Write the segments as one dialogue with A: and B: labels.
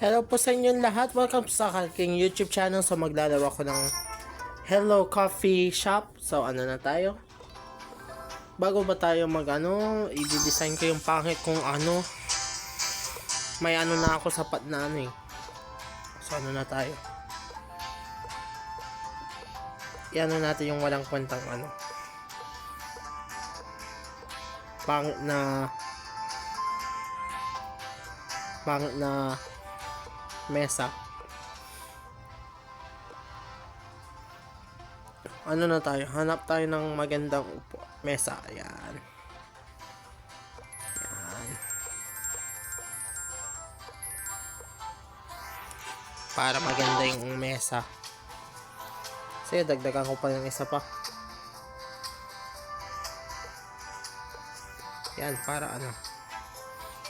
A: Hello po sa inyong lahat. Welcome sa aking YouTube channel. So maglalaro ako ng Hello Coffee Shop. So ano na tayo? Bago ba tayo i-design ko yung pangit kung ano. May ano na ako sapat na ano eh. So ano na tayo? Iano natin yung walang kwentang ano. Pangit na mesa. Ano na tayo? Hanap tayo ng magandang mesa. Ayan. Ayan. Para maganda yung mesa. Sige, dagdagan ko pa yung isa pa. Yan, para ano.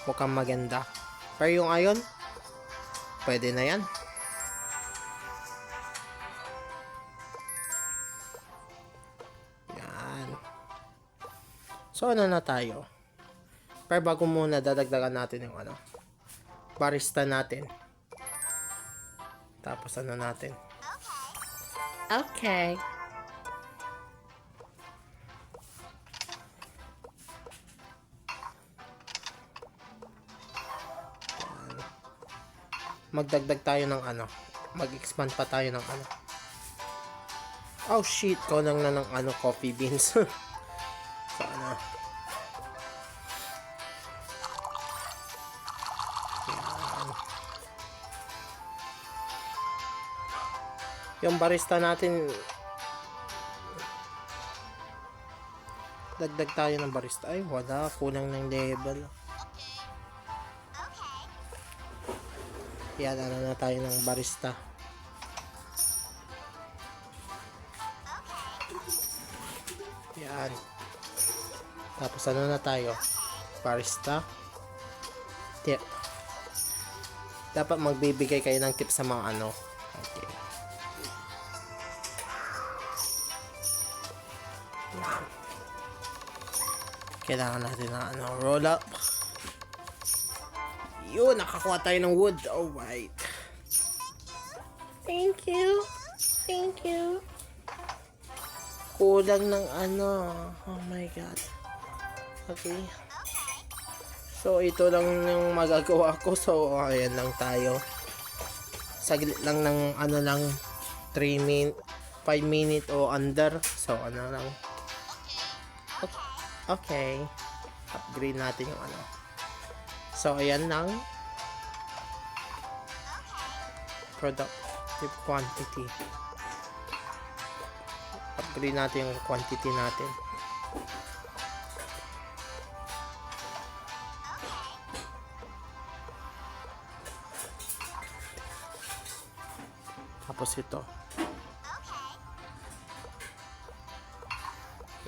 A: Mukhang maganda. Pero yung ayon, pwede na yan. Yan. So, ano na tayo? Pero bago muna, dadagdagan natin yung ano. Barista natin. Tapos ano natin. Okay. Magdagdag tayo ng ano. Mag-expand pa tayo ng ano. Oh shit, kulang na ng ano, coffee beans. So ano. Yan. Yung barista natin, dagdag tayo ng barista. Ay wala, kulang ng level. Yan, ano na tayo ng barista. Yan. Tapos ano na tayo? Barista. Tip. Dapat magbibigay kayo ng tip sa mga ano. Okay. Yan. Kailangan natin na ano, roll up. Yun, nakakuha tayo ng wood. Alright. Thank you. Thank you. Kulang ng ano. Oh my god. Okay. So, ito lang yung magagawa ko. So, ayan lang tayo. Saglit lang ng ano lang. 5 minute o under. So, ano lang. Okay. Upgrade natin yung ano. So, ayan lang. Productive quantity. Upgrade natin yung quantity natin. Tapos ito.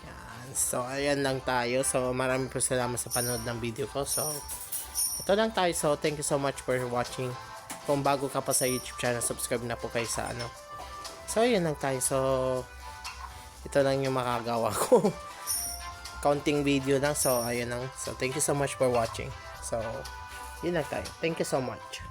A: Yan. So, ayan lang tayo. So, maraming po salamat sa panood ng video ko. So, ito lang tayo. So, thank you so much for watching. Kung bago ka pa sa YouTube channel, subscribe na po kayo sa ano. So, yun lang tayo. So, ito lang yung makagawa ko. Counting video lang. So, ayun lang. So, thank you so much for watching. So, yun lang tayo. Thank you so much.